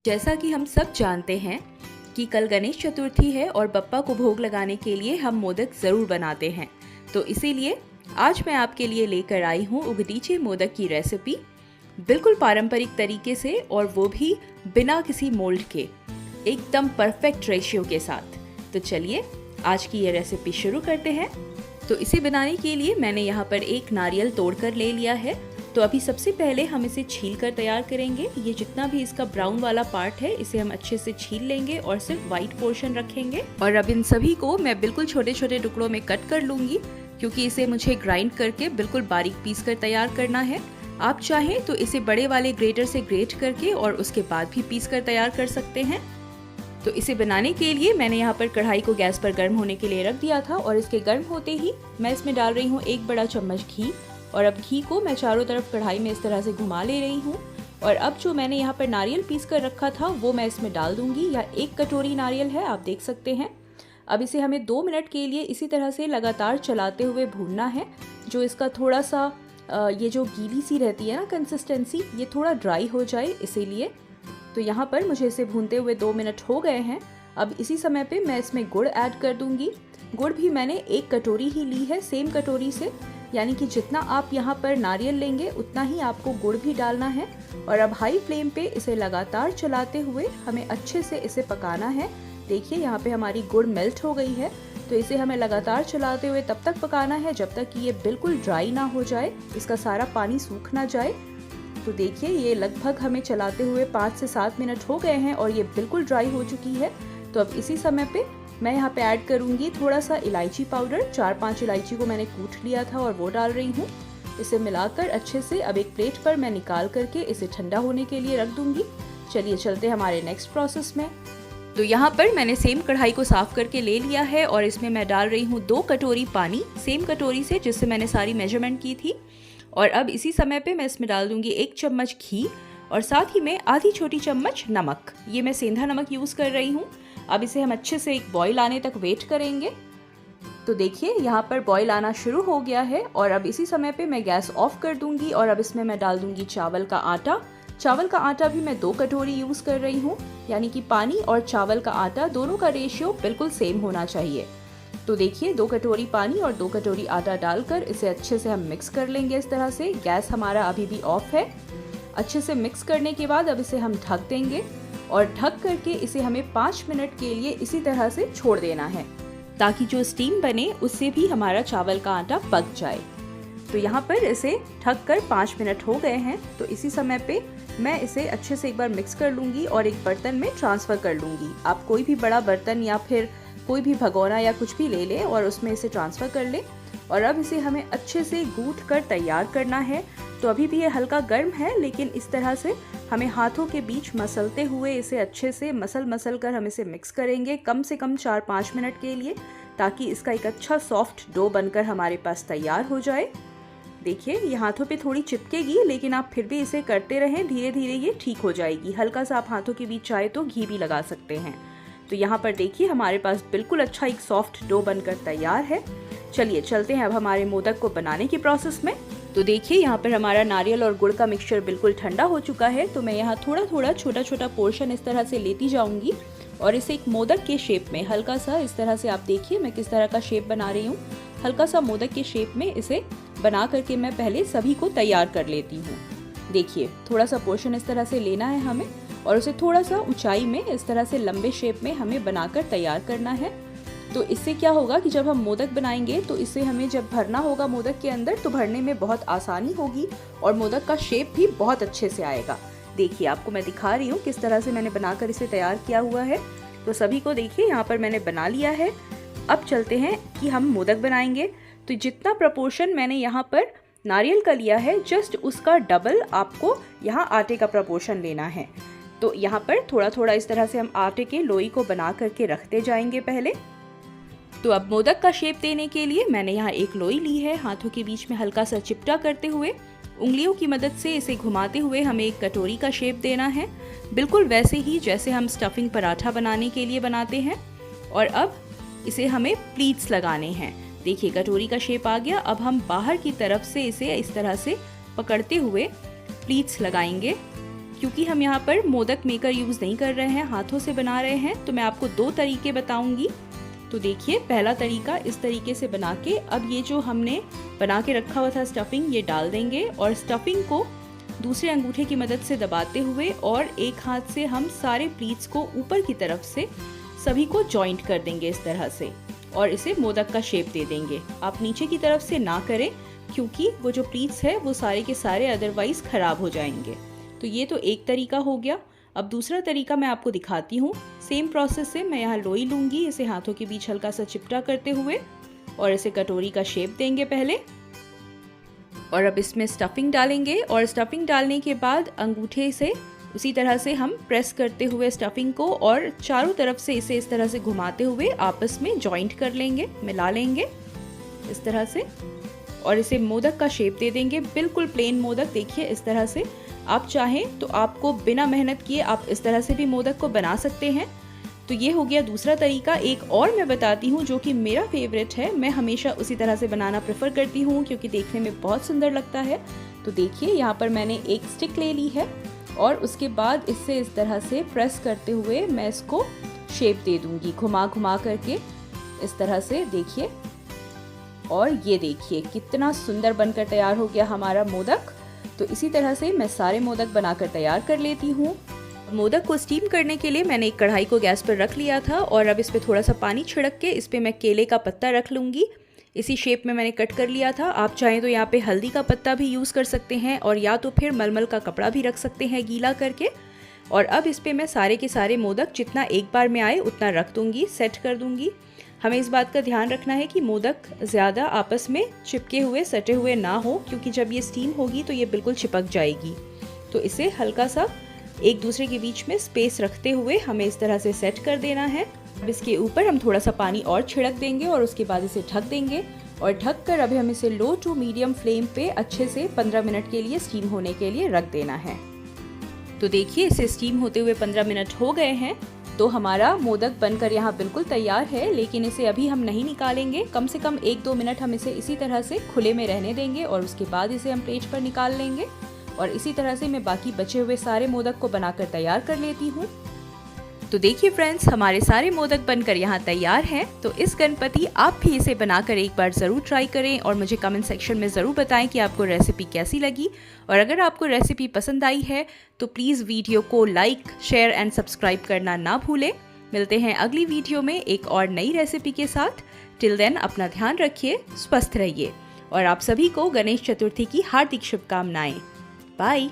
जैसा कि हम सब जानते हैं कि कल गणेश चतुर्थी है और बप्पा को भोग लगाने के लिए हम मोदक ज़रूर बनाते हैं। तो इसीलिए आज मैं आपके लिए लेकर आई हूँ उगडीचे मोदक की रेसिपी, बिल्कुल पारंपरिक तरीके से, और वो भी बिना किसी मोल्ड के, एकदम परफेक्ट रेशियो के साथ। तो चलिए आज की ये रेसिपी शुरू करते हैं। तो इसे बनाने के लिए मैंने यहाँ पर एक नारियल तोड़कर ले लिया है। तो अभी सबसे पहले हम इसे छील कर तैयार करेंगे। ये जितना भी इसका ब्राउन वाला पार्ट है इसे हम अच्छे से छील लेंगे और सिर्फ वाइट पोर्शन रखेंगे। और अब इन सभी को मैं बिल्कुल छोटे छोटे टुकड़ों में कट कर लूँगी, क्योंकि इसे मुझे ग्राइंड करके बिल्कुल बारीक पीस कर तैयार करना है। आप चाहें तो इसे बड़े वाले ग्रेटर से ग्रेट करके और उसके बाद भी पीस कर तैयार कर सकते हैं। तो इसे बनाने के लिए मैंने यहाँ पर कढ़ाई को गैस पर गर्म होने के लिए रख दिया था, और इसके गर्म होते ही मैं इसमें डाल रही हूँ 1 बड़ा चम्मच घी। और अब घी को मैं चारों तरफ कढ़ाई में इस तरह से घुमा ले रही हूँ। और अब जो मैंने यहाँ पर नारियल पीस कर रखा था वो मैं इसमें डाल दूंगी। या 1 कटोरी नारियल है, आप देख सकते हैं। अब इसे हमें 2 मिनट के लिए इसी तरह से लगातार चलाते हुए भूनना है। जो इसका थोड़ा सा ये जो गीली सी रहती है ना कंसिस्टेंसी, ये थोड़ा ड्राई हो जाए इसीलिए। तो यहाँ पर मुझे इसे भूनते हुए 2 मिनट हो गए हैं। अब इसी समय पे मैं इसमें गुड़ ऐड कर दूंगी। गुड़ भी मैंने 1 कटोरी ही ली है, सेम कटोरी से, यानी कि जितना आप यहाँ पर नारियल लेंगे उतना ही आपको गुड़ भी डालना है। और अब हाई फ्लेम पे इसे लगातार चलाते हुए हमें अच्छे से इसे पकाना है। देखिए यहाँ पे हमारी गुड़ मेल्ट हो गई है। तो इसे हमें लगातार चलाते हुए तब तक पकाना है जब तक कि ये बिल्कुल ड्राई ना हो जाए, इसका सारा पानी सूख ना जाए। तो देखिए ये लगभग हमें चलाते हुए 5 से 7 मिनट हो गए हैं और ये बिल्कुल ड्राई हो चुकी है। तो अब इसी समय पे मैं यहाँ पे ऐड करूँगी थोड़ा सा इलायची पाउडर। 4-5 इलायची को मैंने कूट लिया था और वो डाल रही हूँ। इसे मिलाकर अच्छे से अब एक प्लेट पर मैं निकाल करके इसे ठंडा होने के लिए रख दूँगी। चलिए चलते हैं हमारे नेक्स्ट प्रोसेस में। तो यहाँ पर मैंने सेम कढ़ाई को साफ करके ले लिया है और इसमें मैं डाल रही हूँ 2 कटोरी पानी, सेम कटोरी से जिससे मैंने सारी मेजरमेंट की थी। और अब इसी समय पे मैं इसमें डाल दूंगी 1 चम्मच घी और साथ ही में आधी छोटी चम्मच नमक। ये मैं सेंधा नमक यूज़ कर रही हूँ। अब इसे हम अच्छे से एक बॉईल आने तक वेट करेंगे। तो देखिए यहाँ पर बॉईल आना शुरू हो गया है और अब इसी समय पे मैं गैस ऑफ कर दूंगी। और अब इसमें मैं डाल दूंगी चावल का आटा। चावल का आटा भी मैं 2 कटोरी यूज़ कर रही हूँ, यानी कि पानी और चावल का आटा दोनों का रेशियो बिल्कुल सेम होना चाहिए। तो देखिए 2 कटोरी पानी और 2 कटोरी आटा डालकर इसे अच्छे से हम मिक्स कर लेंगे इस तरह से। गैस हमारा अभी भी ऑफ है। अच्छे से मिक्स करने के बाद अब इसे हम ढक देंगे और ढक करके इसे हमें 5 मिनट के लिए इसी तरह से छोड़ देना है, ताकि जो स्टीम बने उससे भी हमारा चावल का आटा पक जाए। तो यहाँ पर इसे ढक कर 5 मिनट हो गए हैं। तो इसी समय पे मैं इसे अच्छे से एक बार मिक्स कर लूँगी और एक बर्तन में ट्रांसफ़र कर लूँगी। आप कोई भी बड़ा बर्तन या फिर कोई भी भगोना या कुछ भी ले लें और उसमें इसे ट्रांसफ़र कर लें। और अब इसे हमें अच्छे से गूँथ कर तैयार करना है। तो अभी भी ये हल्का गर्म है, लेकिन इस तरह से हमें हाथों के बीच मसलते हुए इसे अच्छे से मसल कर हम इसे मिक्स करेंगे, कम से कम 4-5 मिनट के लिए, ताकि इसका एक अच्छा सॉफ्ट डो बनकर हमारे पास तैयार हो जाए। देखिए ये हाथों पे थोड़ी चिपकेगी, लेकिन आप फिर भी इसे करते रहें, धीरे धीरे ये ठीक हो जाएगी। हल्का सा आप हाथों के बीच चाहे तो घी भी लगा सकते हैं। तो यहाँ पर देखिए हमारे पास बिल्कुल अच्छा एक सॉफ्ट डो बनकर तैयार है। चलिए चलते हैं अब हमारे मोदक को बनाने की प्रोसेस में। तो देखिए यहाँ पर हमारा नारियल और गुड़ का मिक्सचर बिल्कुल ठंडा हो चुका है। तो मैं यहाँ थोड़ा थोड़ा छोटा छोटा पोर्शन इस तरह से लेती जाऊँगी और इसे एक मोदक के शेप में हल्का सा इस तरह से, आप देखिए मैं किस तरह का शेप बना रही हूँ। हल्का सा मोदक के शेप में इसे बना करके मैं पहले सभी को तैयार कर लेती हूँ। देखिए थोड़ा सा पोर्शन इस तरह से लेना है हमें और उसे थोड़ा सा ऊंचाई में इस तरह से लंबे शेप में हमें बनाकर तैयार करना है। तो इससे क्या होगा कि जब हम मोदक बनाएंगे तो इसे हमें जब भरना होगा मोदक के अंदर, तो भरने में बहुत आसानी होगी और मोदक का शेप भी बहुत अच्छे से आएगा। देखिए आपको मैं दिखा रही हूँ किस तरह से मैंने बनाकर इसे तैयार किया हुआ है। तो सभी को देखिए यहाँ पर मैंने बना लिया है। अब चलते हैं कि हम मोदक बनाएंगे। तो जितना प्रपोर्शन मैंने यहाँ पर नारियल का लिया है, जस्ट उसका डबल आपको यहाँ आटे का प्रपोर्शन लेना है। तो यहाँ पर थोड़ा थोड़ा इस तरह से हम आटे के लोई को बना करके रखते जाएंगे पहले। तो अब मोदक का शेप देने के लिए मैंने यहाँ एक लोई ली है। हाथों के बीच में हल्का सा चिपटा करते हुए उंगलियों की मदद से इसे घुमाते हुए हमें एक कटोरी का शेप देना है, बिल्कुल वैसे ही जैसे हम स्टफिंग पराठा बनाने के लिए बनाते हैं। और अब इसे हमें प्लीट्स लगाने हैं। देखिए कटोरी का शेप आ गया। अब हम बाहर की तरफ से इसे इस तरह से पकड़ते हुए प्लीट्स लगाएंगे। क्योंकि हम यहाँ पर मोदक मेकर यूज़ नहीं कर रहे हैं, हाथों से बना रहे हैं, तो मैं आपको 2 तरीके बताऊंगी। तो देखिए, पहला तरीका इस तरीके से बना के अब ये जो हमने बना के रखा हुआ था स्टफिंग, ये डाल देंगे और स्टफिंग को दूसरे अंगूठे की मदद से दबाते हुए और एक हाथ से हम सारे प्लीट्स को ऊपर की तरफ से सभी को जॉइंट कर देंगे इस तरह से और इसे मोदक का शेप दे देंगे। आप नीचे की तरफ से ना करें क्योंकि वो जो प्लीट्स है वो सारे के सारे अदरवाइज खराब हो जाएंगे। तो ये तो एक तरीका हो गया। अब दूसरा तरीका मैं आपको दिखाती हूँ। सेम प्रोसेस से मैं यहाँ लोई लूँगी, इसे हाथों के बीच हल्का सा चिपटा करते हुए और इसे कटोरी का शेप देंगे पहले। और अब इसमें स्टफिंग डालेंगे और स्टफिंग डालने के बाद अंगूठे से उसी तरह से हम प्रेस करते हुए स्टफिंग को और चारों तरफ से इसे इस तरह से घुमाते हुए आपस में जॉइंट कर लेंगे, मिला लेंगे इस तरह से और इसे मोदक का शेप दे देंगे। बिल्कुल प्लेन मोदक, देखिए इस तरह से। आप चाहें तो आपको बिना मेहनत किए आप इस तरह से भी मोदक को बना सकते हैं। तो ये हो गया दूसरा तरीका। एक और मैं बताती हूँ जो कि मेरा फेवरेट है, मैं हमेशा उसी तरह से बनाना प्रेफर करती हूँ क्योंकि देखने में बहुत सुंदर लगता है। तो देखिए, यहाँ पर मैंने एक स्टिक ले ली है और उसके बाद इससे इस तरह से प्रेस करते हुए मैं इसको शेप दे दूँगी, घुमा घुमा करके इस तरह से, देखिए। और ये देखिए कितना सुंदर बनकर तैयार हो गया हमारा मोदक। तो इसी तरह से मैं सारे मोदक बनाकर तैयार कर लेती हूँ। मोदक को स्टीम करने के लिए मैंने एक कढ़ाई को गैस पर रख लिया था और अब इस पर थोड़ा सा पानी छिड़क के इस पर मैं केले का पत्ता रख लूँगी। इसी शेप में मैंने कट कर लिया था। आप चाहें तो यहाँ पे हल्दी का पत्ता भी यूज़ कर सकते हैं और या तो फिर मलमल का कपड़ा भी रख सकते हैं गीला करके। और अब इस पर मैं सारे के सारे मोदक जितना एक बार में आए उतना रख दूँगी, सेट कर दूँगी। हमें इस बात का ध्यान रखना है कि मोदक ज़्यादा आपस में चिपके हुए सटे हुए ना हो क्योंकि जब ये स्टीम होगी तो ये बिल्कुल चिपक जाएगी। तो इसे हल्का सा एक दूसरे के बीच में स्पेस रखते हुए हमें इस तरह से सेट कर देना है। अब इसके ऊपर हम थोड़ा सा पानी और छिड़क देंगे और उसके बाद इसे ढक देंगे और ढक कर अभी हम इसे लो टू मीडियम फ्लेम पे अच्छे से 15 मिनट के लिए स्टीम होने के लिए रख देना है। तो देखिए, इसे स्टीम होते हुए 15 मिनट हो गए हैं। तो हमारा मोदक बनकर यहाँ बिल्कुल तैयार है, लेकिन इसे अभी हम नहीं निकालेंगे। कम से कम 1-2 मिनट हम इसे इसी तरह से खुले में रहने देंगे और उसके बाद इसे हम प्लेट पर निकाल लेंगे। और इसी तरह से मैं बाकी बचे हुए सारे मोदक को बनाकर तैयार कर लेती हूँ। तो देखिए फ्रेंड्स, हमारे सारे मोदक बनकर यहाँ तैयार हैं। तो इस गणपति आप भी इसे बनाकर एक बार ज़रूर ट्राई करें और मुझे कमेंट सेक्शन में ज़रूर बताएं कि आपको रेसिपी कैसी लगी। और अगर आपको रेसिपी पसंद आई है तो प्लीज़ वीडियो को लाइक, शेयर एंड सब्सक्राइब करना ना भूलें। मिलते हैं अगली वीडियो में एक और नई रेसिपी के साथ। टिल देन अपना ध्यान रखिए, स्वस्थ रहिए और आप सभी को गणेश चतुर्थी की हार्दिक शुभकामनाएं। बाय।